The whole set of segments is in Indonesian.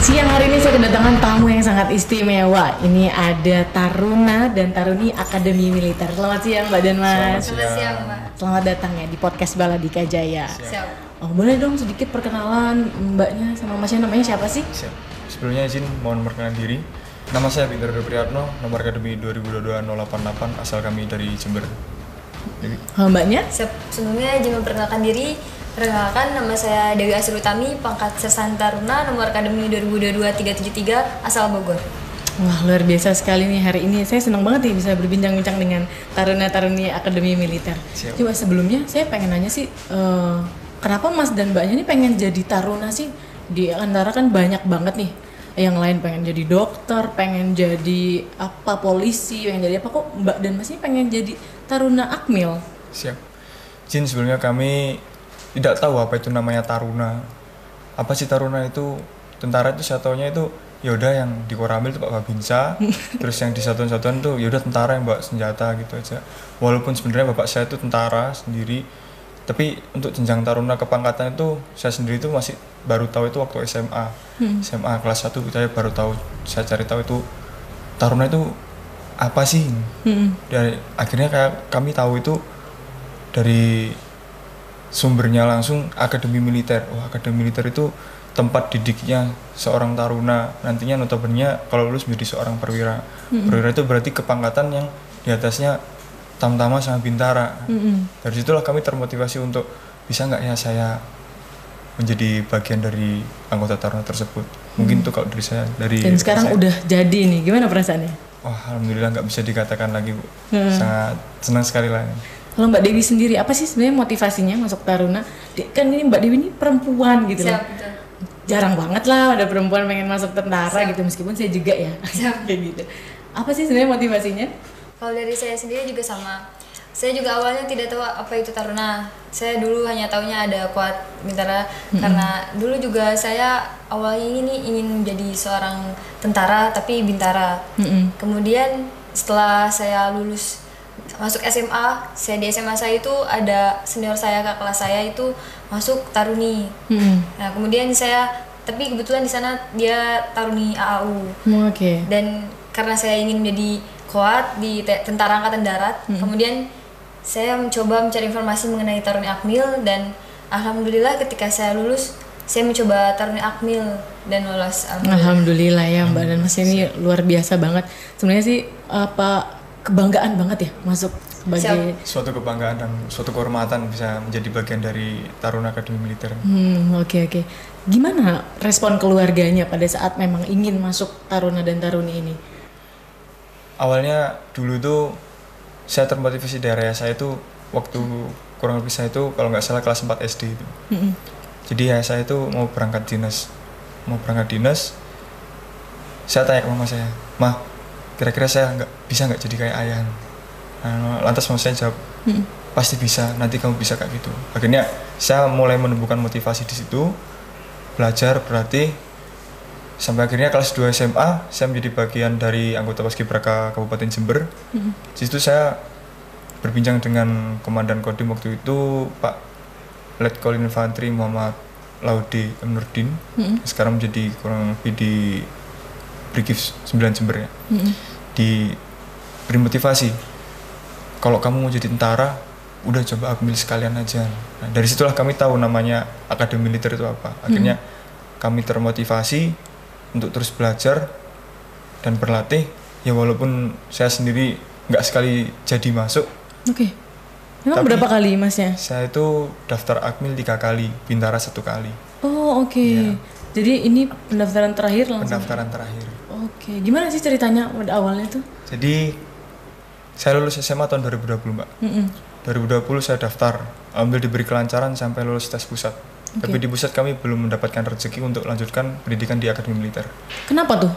Siang hari ini saya kedatangan tamu yang sangat istimewa. Ini ada Taruna dan Taruni Akademi Militer. Selamat siang Mbak dan Mas. Selamat siang Mbak. Selamat datang ya di podcast Baladika Jaya. Siap. Oh, boleh dong sedikit perkenalan Mbaknya sama Masnya, namanya siapa sih? Siap. Sebelumnya izin mohon memperkenalkan diri. Nama saya Bintar Priyatno, nomor akademi 2022-088, asal kami dari Jember. Jadi, Mbaknya? Siap. Sebelumnya izin memperkenalkan diri. Perkenalkan, nama saya Dewi Asri Utami, pangkat Sersan Taruna, nomor akademi 2022-373, asal Bogor. Wah, luar biasa sekali nih hari ini. Saya senang banget nih bisa berbincang-bincang dengan Taruna-Taruni Akademi Militer. Siap. Coba sebelumnya saya pengen nanya sih, kenapa Mas dan Mbaknya ini pengen jadi Taruna sih? Di antara kan banyak banget nih. Yang lain pengen jadi dokter, pengen jadi apa, polisi, pengen jadi apa, kok Mbak dan Mas ini pengen jadi Taruna Akmil? siap. Izin sebelumnya kami tidak tahu apa itu namanya Taruna. Apa sih Taruna itu? Tentara itu satuannya itu yaudah yang di Koramil itu Pak Babinsa, terus yang di satuan-satuan tuh yaudah tentara yang bawa senjata gitu aja. Walaupun sebenarnya bapak saya itu tentara sendiri, tapi untuk jenjang Taruna kepangkatan itu saya sendiri itu masih baru tahu itu waktu SMA. SMA kelas 1 saya baru tahu, saya cari tahu itu Taruna itu apa sih. Dan akhirnya kayak kami tahu itu dari sumbernya langsung Akademi Militer. Oh, Akademi Militer itu tempat didiknya seorang taruna, nantinya notabene kalau lulus menjadi seorang perwira. Perwira itu berarti kepangkatan yang di atasnya tamtama sama bintara. Dari situlah kami termotivasi untuk bisa nggak ya saya menjadi bagian dari anggota taruna tersebut. Mungkin itu kalau dari saya. Dan sekarang udah jadi nih, gimana perasaannya? Wah, alhamdulillah nggak bisa dikatakan lagi, Bu. Sangat senang sekali lah. Kalau Mbak Dewi sendiri, apa sih sebenarnya motivasinya masuk Taruna? Kan ini Mbak Dewi ini perempuan gitu loh. Siap, betul. Jarang banget lah ada perempuan pengen masuk tentara. Siap. Gitu, meskipun saya juga ya. Siap. Kayak gitu. Apa sih sebenarnya motivasinya? Kalau dari saya sendiri juga sama. Saya juga awalnya tidak tahu apa itu Taruna. Saya dulu hanya taunya ada kuat bintara, karena dulu juga saya awalnya ingin menjadi seorang tentara tapi bintara. Kemudian setelah saya lulus masuk SMA, saya di SMA saya itu ada senior saya, kakak kelas saya itu masuk Taruni. Nah, kemudian tapi kebetulan di sana dia Taruni AAU. Oke. Dan karena saya ingin menjadi kuat di Tentara Angkatan Darat, kemudian saya mencoba mencari informasi mengenai Taruni Akmil, dan alhamdulillah ketika saya lulus, saya mencoba Taruni Akmil dan lolos. Alhamdulillah ya Mbak dan Mas, ini luar biasa banget. Sebenarnya sih kebanggaan banget ya masuk sebagai Suatu kebanggaan dan suatu kehormatan bisa menjadi bagian dari Taruna Akademi Militer. Oke. Gimana respon keluarganya pada saat memang ingin masuk Taruna dan Taruni ini? Awalnya dulu tuh saya termotivasi dari ayah saya itu waktu kurang lebih saya itu kalau nggak salah kelas 4 SD itu. Jadi ayah saya itu mau berangkat dinas. Saya tanya ke mama saya, "Mah, kira-kira saya bisa nggak jadi kayak ayah?" Lantas mama saya jawab, "Pasti bisa, nanti kamu bisa kayak gitu." Akhirnya saya mulai menemukan motivasi di situ, belajar berarti sampai akhirnya kelas 2 SMA saya menjadi bagian dari anggota Paskibraka Kabupaten Jember. Di situ saya berbincang dengan Komandan Kodim waktu itu, Pak Letkol Infantri Muhammad Laude M. Nurdin, sekarang menjadi kurang lebih di Brigif 9 Jember ya. Diberi motivasi, kalau kamu mau jadi tentara, udah coba Akmil sekalian aja. Nah, dari situlah kami tahu namanya Akademi Militer itu apa. Akhirnya kami termotivasi untuk terus belajar dan berlatih. Ya walaupun saya sendiri nggak sekali jadi masuk. Oke. Memang Tapi berapa kali Masnya? Saya itu daftar Akmil 3 kali, bintara 1 kali. Oh, oke. Iya. Jadi ini pendaftaran terakhir langsung? Pendaftaran terakhir. Oke. Gimana sih ceritanya pada awalnya tuh? Jadi saya lulus SMA tahun 2020, Mbak. 2020 saya daftar, ambil diberi kelancaran sampai lulus tes pusat. Tapi di pusat kami belum mendapatkan rezeki untuk lanjutkan pendidikan di Akademi Militer. Kenapa tuh?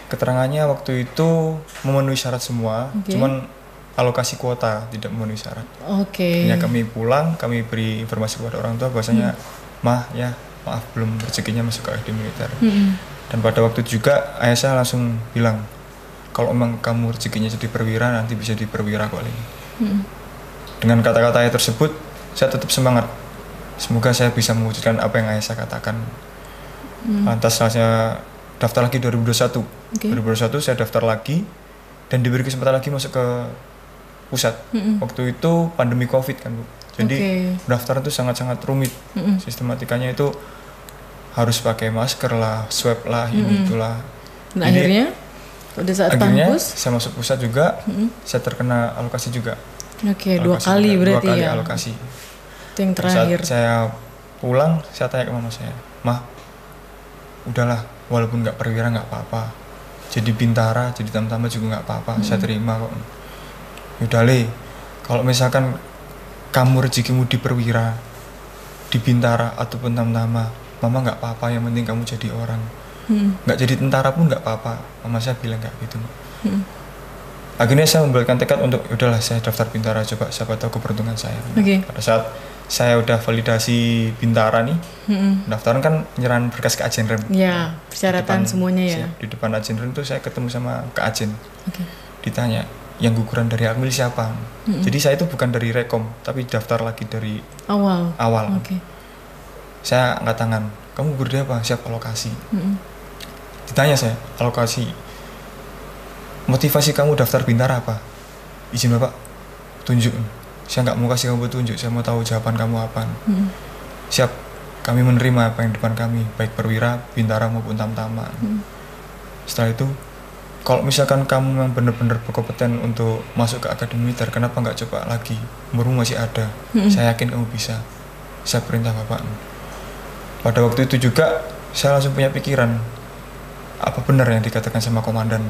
Keterangannya waktu itu memenuhi syarat semua, cuman alokasi kuota tidak memenuhi syarat. Akhirnya kami pulang, kami beri informasi kepada orang tua bahwasanya, "Mah, ya maaf belum rezekinya masuk ke Akademi Militer." Dan pada waktu itu juga ayah saya langsung bilang, "Kalau emang kamu rezekinya jadi perwira, nanti bisa di perwira kok ini." Dengan kata-kata ayah tersebut, saya tetap semangat. Semoga saya bisa mewujudkan apa yang ayah saya katakan. Lantas saya daftar lagi 2021. Oke. 2021 saya daftar lagi dan diberi kesempatan lagi masuk ke pusat. Waktu itu pandemi Covid kan Bu. Jadi pendaftaran itu sangat-sangat rumit. Sistematikanya itu harus pakai masker lah, swab lah, ini itulah. Dan Jadi, akhirnya pada saat akhirnya kampus, saya masuk pusat juga, saya terkena alokasi juga. oke, 2 Alokasi kali juga. berarti 2 kali ya. alokasi. Itu yang Pada terakhir. saat saya pulang, saya tanya ke mama saya, "Mah, udahlah, walaupun nggak perwira nggak apa-apa. Jadi bintara, jadi tambah juga nggak apa-apa. Saya terima kok. Udah Le, kalau misalkan kamu rezekimu di perwira, di bintara ataupun tamtama, mama nggak apa-apa. Yang penting kamu jadi orang. Nggak jadi tentara pun nggak apa-apa." Mama saya bilang kayak gitu. Akhirnya saya membuatkan tekad untuk udahlah saya daftar bintara, coba siapa tahu keberuntungan saya. Oke. Pada saat saya udah validasi bintara nih, pendaftaran kan penyerahan berkas ke Ajen Rem. Ya, persyaratan Di depan- semuanya ya. siap. Di depan Ajen Rem tuh saya ketemu sama Kak Ajen. Oke. Ditanya, yang guguran dari Akmil siapa? Jadi saya itu bukan dari Rekom, tapi daftar lagi dari Awal. awal. Oke. Saya angkat tangan, kamu gugur dari apa? Siap alokasi. Ditanya saya, alokasi. Motivasi kamu daftar bintara apa? Izin Bapak, tunjuk. Saya nggak mau kasih kamu petunjuk, saya mau tahu jawaban kamu apa. Siap, kami menerima apa yang di depan kami, baik perwira, bintara maupun tamtama. Setelah itu, kalau misalkan kamu memang benar-benar berkompeten untuk masuk ke akademi militer, kenapa nggak coba lagi? Umurmu masih ada, saya yakin kamu bisa. Saya perintah Bapak. Pada waktu itu juga, saya langsung punya pikiran, apa benar yang dikatakan sama komandan?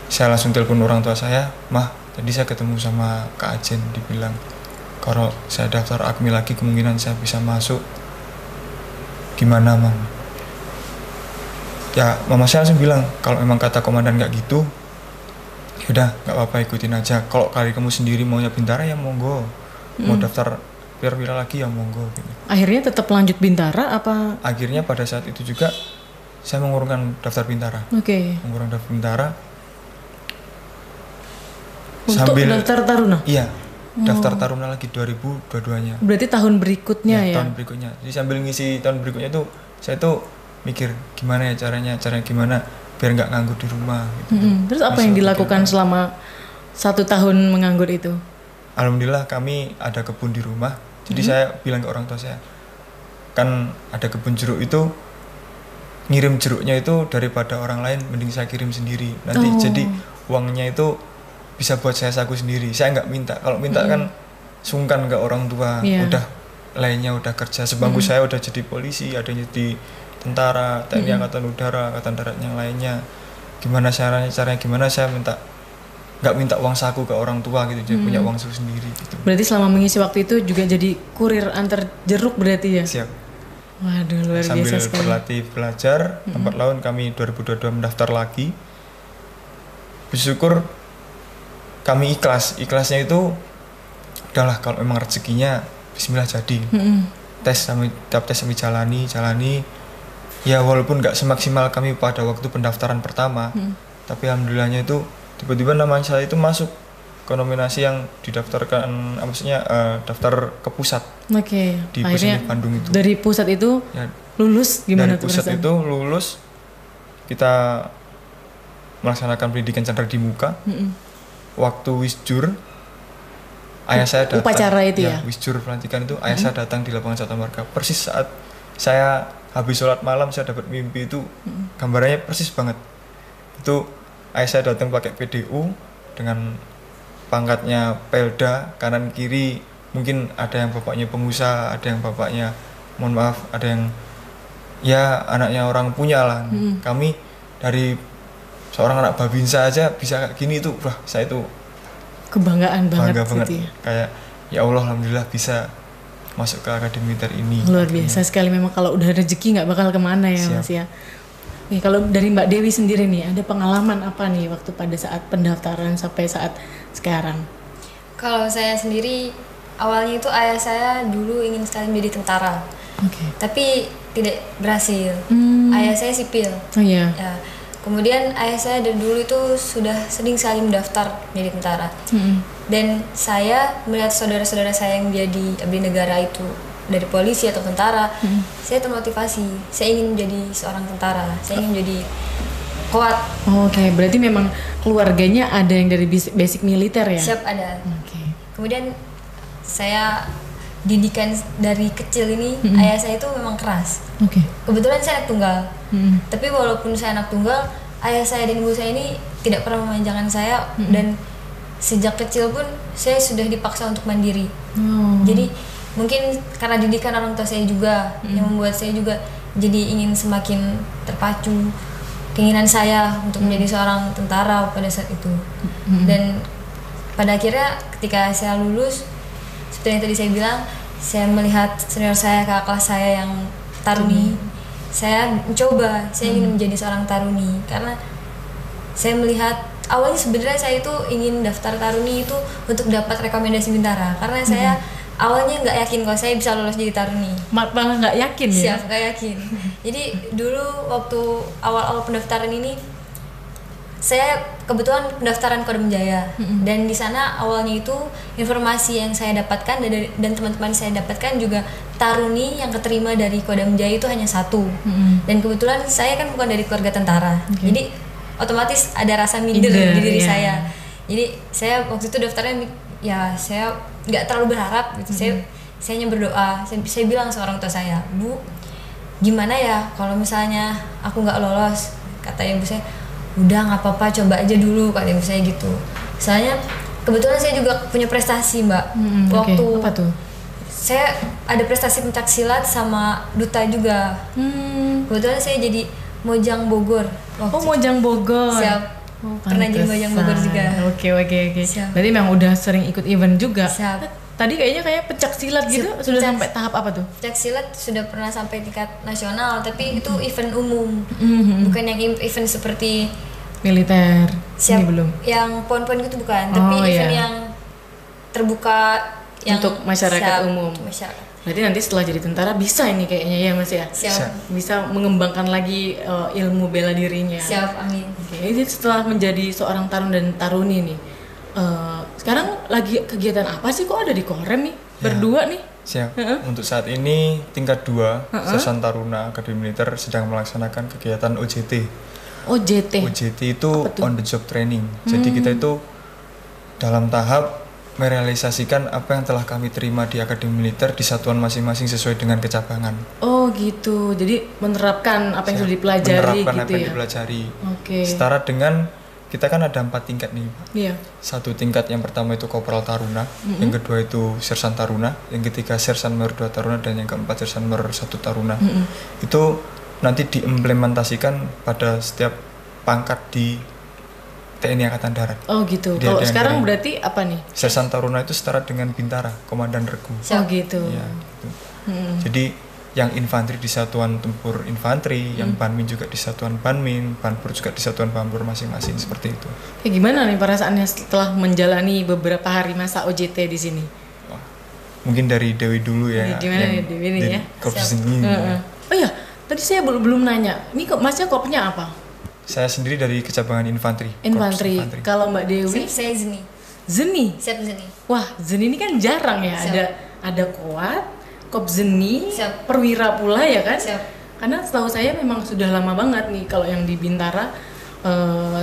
Saya langsung telepon orang tua saya, "Mah, tadi saya ketemu sama Kak Ajen, dibilang kalau saya daftar Akmil lagi kemungkinan saya bisa masuk. Gimana, Mam?" Ya, mama saya langsung bilang, "Kalau memang kata komandan nggak gitu, yaudah nggak apa-apa, ikutin aja. Kalau kali kamu sendiri maunya bintara ya monggo, mau daftar perwira lagi ya monggo." Gitu. Akhirnya tetap lanjut bintara apa? Akhirnya pada saat itu juga saya mengurungkan daftar bintara. Oke. Mengurung daftar bintara. Untuk daftar taruna? Iya, daftar taruna lagi 2022-nya. Berarti tahun berikutnya ya? Tahun berikutnya. Jadi sambil ngisi tahun berikutnya tuh saya tuh mikir gimana ya caranya gimana biar nggak nganggur di rumah. Gitu. Terus apa yang dilakukan selama 1 tahun menganggur itu? Alhamdulillah kami ada kebun di rumah. Jadi saya bilang ke orang tua saya, kan ada kebun jeruk itu, ngirim jeruknya itu daripada orang lain mending saya kirim sendiri. Nanti jadi uangnya itu bisa buat saya saku sendiri. Saya nggak minta. Kalau minta kan sungkan ke orang tua. Udah lainnya udah kerja. Sebangku saya udah jadi polisi, ada yang jadi tentara, TNI Angkatan Udara, Angkatan Darat yang lainnya. Gimana caranya gimana saya nggak minta uang saku ke orang tua gitu, jadi punya uang saku sendiri gitu. Berarti selama mengisi waktu itu juga jadi kurir antar jeruk berarti ya? Siap. Waduh, luar Sambil biasa sekali. berlatih belajar, lambat laun kami 2022 mendaftar lagi. Bersyukur kami ikhlasnya itu udahlah kalau memang rezekinya bismillah jadi. Tiap tes kami jalani ya walaupun nggak semaksimal kami pada waktu pendaftaran pertama, tapi alhamdulillahnya itu tiba-tiba nama saya itu masuk ke nominasi yang didaftarkan, maksudnya daftar ke pusat. Oke. Di Akhirnya Pusat Bandung itu. dari pusat itu Ya, lulus gimana dari tuh pusat perasaan? itu lulus, kita melaksanakan pendidikan candra di muka. Waktu wisjur, ayah saya datang. Upacara itu ya? Wisjur pelantikan itu ayah saya datang di lapangan Sata Marga. Persis saat saya habis sholat malam, saya dapat mimpi itu, gambarannya persis banget. Itu ayah saya datang pakai PDU dengan pangkatnya Pelda, kanan kiri mungkin ada yang bapaknya pengusaha, ada yang bapaknya, mohon maaf, ada yang ya anaknya orang punya lah. Kami dari seorang anak Babinsa aja bisa kayak gini tuh, wah saya itu Kebanggaan banget bangga gitu banget. ya. Kayak ya Allah, alhamdulillah bisa masuk ke akademi militer ini. Luar biasa sekali, memang kalau udah rezeki nggak bakal kemana ya. Siap. Mas ya. Oke, kalau dari Mbak Dewi sendiri nih, ada pengalaman apa nih waktu pada saat pendaftaran sampai saat sekarang? Kalau saya sendiri, awalnya itu ayah saya dulu ingin sekali menjadi tentara, Oke. tapi tidak berhasil. Ayah saya sipil. Oh iya. Ya. Kemudian ayah saya dari dulu itu sudah sering sekali mendaftar menjadi tentara. Dan saya melihat saudara-saudara saya yang menjadi abdi negara itu dari polisi atau tentara, saya termotivasi. Saya ingin menjadi seorang tentara. Saya ingin menjadi kuat. Oke, berarti memang keluarganya ada yang dari basic militer ya? Siap ada. Oke. Kemudian saya didikan dari kecil ini, ayah saya itu memang keras. Oke. Kebetulan saya anak tunggal. Tapi walaupun saya anak tunggal, ayah saya dan ibu saya ini tidak pernah memanjakan saya, dan sejak kecil pun saya sudah dipaksa untuk mandiri. Jadi mungkin karena didikan orang tua saya juga yang membuat saya juga jadi ingin semakin terpacu keinginan saya untuk menjadi seorang tentara pada saat itu. Dan pada akhirnya ketika saya lulus, seperti yang tadi saya bilang, saya melihat senior saya, kakak kelas saya yang taruni. Saya mencoba, saya ingin menjadi seorang taruni karena saya melihat awalnya sebenarnya saya itu ingin daftar taruni itu untuk dapat rekomendasi Bintara, karena saya awalnya nggak yakin kalau saya bisa lolos jadi taruni. Malah nggak yakin ya? Siap, nggak yakin. Jadi dulu waktu awal-awal pendaftaran ini, saya kebetulan pendaftaran Kodam Jaya, dan di sana awalnya itu informasi yang saya dapatkan dan teman-teman saya dapatkan juga taruni yang keterima dari Kodam Jaya itu hanya satu. Dan kebetulan saya kan bukan dari keluarga tentara, jadi otomatis ada rasa minder di diri saya. Jadi saya waktu itu daftarnya ya saya nggak terlalu berharap gitu. Saya hanya berdoa. Saya bilang sama orang tua saya, Bu, gimana ya kalau misalnya aku nggak lolos? Kata ibu saya, udah nggak apa-apa, coba aja dulu, kata ibu saya gitu. Soalnya kebetulan saya juga punya prestasi, Mbak. Waktu apa tuh? Saya ada prestasi pencak silat sama duta juga. Kebetulan saya jadi Mojang Bogor. Mojang Bogor. Siap. Pernah jadi Mojang Bogor juga. Oke. Siap. Berarti memang udah sering ikut event juga. Siap. Tadi kayak pencak silat gitu sudah sampai tahap apa tuh? Pencak silat sudah pernah sampai tingkat nasional, tapi itu event umum. Bukan yang event seperti militer. Siap. Ini belum. Yang pon-pon gitu bukan, tapi event yang terbuka yang untuk masyarakat umum. Masyarakat. Berarti nanti setelah jadi tentara bisa ini kayaknya ya Mas ya? Siap. Bisa mengembangkan lagi ilmu bela dirinya. Siap, amin. Oke, jadi setelah menjadi seorang tarun dan taruni nih, sekarang lagi kegiatan apa sih, kok ada di Korem nih? Berdua nih? Siap. Untuk saat ini tingkat 2 Sersan Taruna Akademi Militer sedang melaksanakan kegiatan OJT. OJT itu on the job training. Jadi kita itu dalam tahap merealisasikan apa yang telah kami terima di Akademi Militer di satuan masing-masing sesuai dengan kecabangan. Oh gitu, jadi menerapkan apa yang sudah dipelajari menerapkan gitu apa yang ya? dipelajari. Oke. Setara dengan, kita kan ada 4 tingkat nih, Pak. Iya. Satu tingkat yang pertama itu Kopral Taruna, yang kedua itu Sersan Taruna, yang ketiga Sersan Mer 2 Taruna, dan yang keempat Sersan Mer 1 Taruna. Itu nanti diimplementasikan pada setiap pangkat di TNI Angkatan Darat. Oh gitu. Jadi kalau ada yang sekarang dari berarti apa nih? Sersan Taruna itu setara dengan Bintara, Komandan Regu. Oh gitu. Ya, gitu. Jadi yang infanteri di satuan tempur infanteri, yang banmin juga di satuan banmin, banpur juga di satuan banpur masing-masing, seperti itu. Kayak gimana nih perasaannya setelah menjalani beberapa hari masa OJT di sini? Wah, mungkin dari Dewi dulu ya. Gimana nih Dewi nih ya? Korps ini. Oh iya, tadi saya belum nanya. Ini kok Masnya kopnya apa? Saya sendiri dari kecabangan infanteri. Infanteri. Korps infanteri. Kalau Mbak Dewi? Saya Zeni. Zeni. Siap Zeni. Wah, Zeni ini kan jarang ya. Ada Koat, Korps Zeni, Siap. Perwira pula ya kan? Siap. Karena setahu saya memang sudah lama banget nih kalau yang di Bintara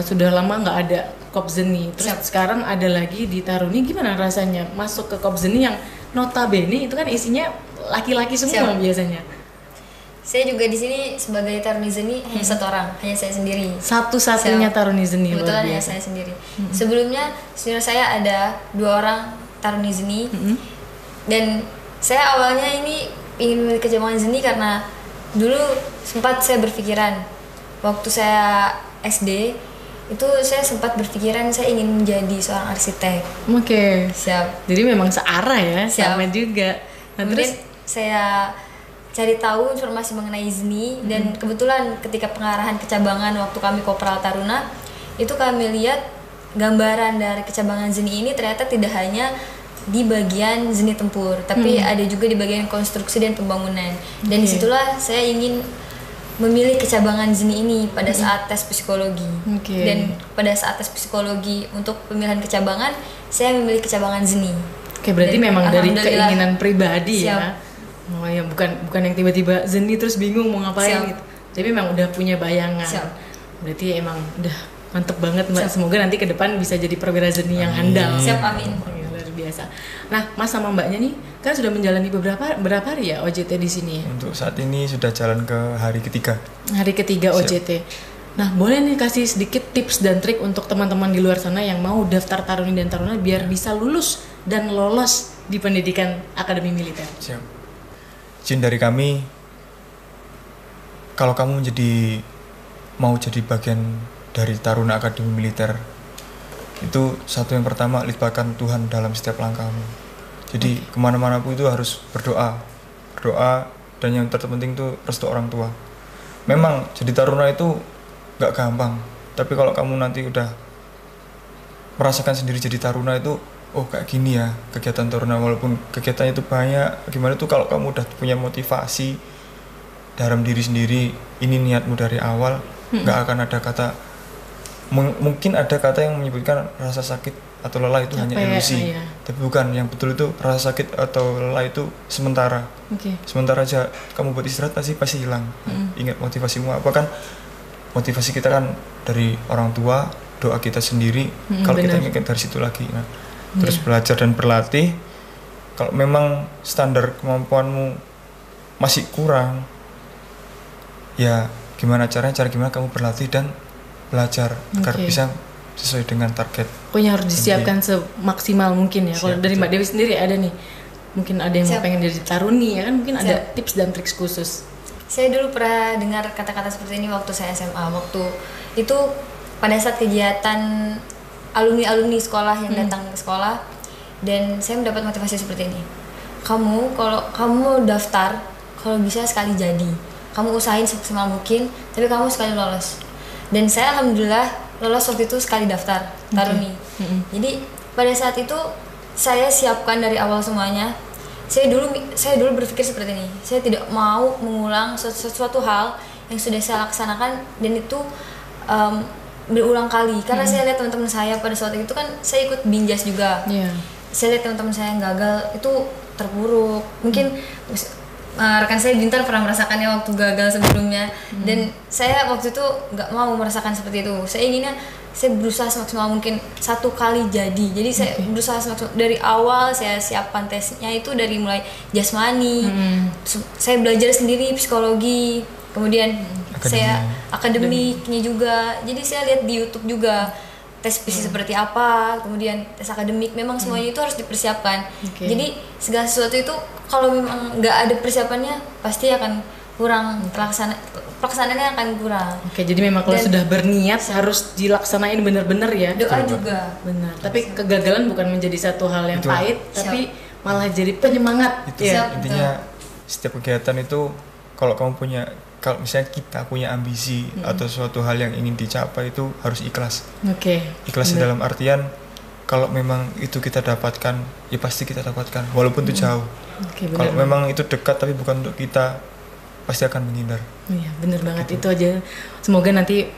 sudah lama nggak ada Korps Zeni. Terus sekarang ada lagi di Taruni. Gimana rasanya masuk ke Korps Zeni yang notabene itu kan isinya laki-laki semua biasanya? Saya juga di sini sebagai taruni Zeni hanya satu orang, hanya saya sendiri. Satu-satunya taruni Zeni. Kebetulan hanya saya sendiri. Sebelumnya senior saya ada 2 orang taruni Zeni, dan saya awalnya ini ingin memilih kecabangan Zeni karena dulu sempat saya berpikiran waktu saya SD itu saya sempat berpikiran saya ingin menjadi seorang arsitek. Oke. Siap. Jadi memang searah ya, Siap. sama juga. Nah, Kemudian terus saya cari tahu informasi mengenai Zeni, dan kebetulan ketika pengarahan kecabangan waktu kami Kopral Taruna itu kami lihat gambaran dari kecabangan Zeni ini ternyata tidak hanya di bagian Zeni tempur, tapi ada juga di bagian konstruksi dan pembangunan. Dan disitulah saya ingin memilih kecabangan Zeni ini pada saat tes psikologi. Dan pada saat tes psikologi untuk pemilihan kecabangan, saya memilih kecabangan Zeni. Oke, berarti Dan memang dari alhamdulillah, keinginan pribadi siap. ya. Oh ya, bukan yang tiba-tiba Zeni terus bingung mau ngapain Siap. gitu. Tapi memang udah punya bayangan. Siap. Berarti emang udah mantep banget Mbak. Semoga nanti ke depan bisa jadi perwira Zeni yang handal. Siap, amin. Ya, luar biasa. Nah, Mas sama Mbaknya nih kan sudah menjalani berapa hari ya OJT di sini ya? Untuk saat ini sudah jalan ke hari ketiga. Hari ketiga Siap. OJT. Nah, boleh nih kasih sedikit tips dan trik untuk teman-teman di luar sana yang mau daftar Taruni dan Taruna biar bisa lulus dan lolos di pendidikan Akademi Militer. Siap. Izin dari kami, kalau kamu mau jadi bagian dari Taruna Akademi Militer, itu satu yang pertama, libatkan Tuhan dalam setiap langkahmu. Jadi kemana-mana pun itu harus berdoa, dan yang terpenting itu restu orang tua. Memang jadi Taruna itu gak gampang, tapi kalau kamu nanti udah merasakan sendiri jadi Taruna itu, oh kayak gini ya kegiatan Taruna, walaupun kegiatannya itu banyak, gimana tuh kalau kamu udah punya motivasi dalam diri sendiri, ini niatmu dari awal, gak akan ada kata, mungkin ada kata yang menyebutkan rasa sakit atau lelah itu hanya ilusi, tapi bukan, yang betul itu rasa sakit atau lelah itu sementara. Sementara aja kamu buat istirahat pasti hilang. Ingat motivasimu apa, kan motivasi kita kan dari orang tua, doa kita sendiri, kalau kita ingat dari situ lagi. Nah, terus belajar dan berlatih. Kalau memang standar kemampuanmu masih kurang, ya gimana gimana kamu berlatih dan belajar agar bisa sesuai dengan target. Pokoknya harus disiapkan semaksimal mungkin ya. Kalau dari Mbak Dewi sendiri ada nih, mungkin ada yang mau pengen jadi Taruni ya kan, mungkin ada tips dan trik khusus. Saya dulu pernah dengar kata-kata seperti ini waktu saya SMA. Waktu itu pada saat kegiatan alumni sekolah yang datang ke sekolah, dan saya mendapat motivasi seperti ini. Kalau kamu daftar, kalau bisa sekali jadi. Kamu usahain semaksimal mungkin, tapi kamu sekali lolos. Dan saya alhamdulillah lolos waktu itu sekali daftar Taruni. Jadi pada saat itu saya siapkan dari awal semuanya. Saya dulu berpikir seperti ini. Saya tidak mau mengulang sesuatu hal yang sudah saya laksanakan dan itu berulang kali. Karena saya lihat teman-teman saya pada saat itu kan saya ikut binjas juga. Saya lihat teman-teman saya yang gagal itu terpuruk. Mungkin rekan saya Bintar pernah merasakannya waktu gagal sebelumnya, dan saya waktu itu nggak mau merasakan seperti itu. Saya berusaha semaksimal mungkin satu kali jadi saya berusaha semaksimal dari awal. Saya siapkan tesnya itu dari mulai jasmani, saya belajar sendiri psikologi, kemudian saya akademiknya juga. Jadi saya lihat di YouTube juga tes PC seperti apa, kemudian tes akademik, memang semuanya itu harus dipersiapkan. Jadi segala sesuatu itu kalau memang nggak ada persiapannya pasti akan kurang, pelaksanaannya akan kurang. Jadi memang kalau sudah berniat harus dilaksanain benar-benar ya. Doa juga. Benar. Tapi kegagalan bukan menjadi satu hal yang pahit, tapi malah jadi penyemangat. Intinya setiap kegiatan itu kalau misalnya kita punya ambisi atau suatu hal yang ingin dicapai itu harus ikhlas. Ikhlas dalam artian kalau memang itu kita dapatkan, ya pasti kita dapatkan walaupun itu jauh. Kalau memang itu dekat tapi bukan untuk kita, pasti akan menghindar. Iya, benar banget itu aja. Semoga nanti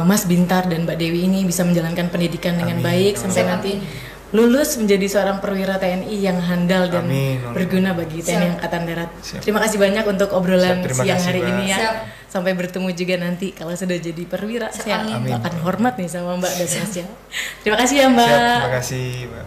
Mas Bintar dan Mbak Dewi ini bisa menjalankan pendidikan dengan baik sampai nanti lulus menjadi seorang perwira TNI yang handal dan berguna bagi TNI Angkatan Darat. Terima kasih banyak untuk obrolan siang hari ini ya. Sampai bertemu juga nanti kalau sudah jadi perwira. Saya akan hormat nih sama Mbak dan Mas ya. Terima kasih ya Mbak. Terima kasih Mbak.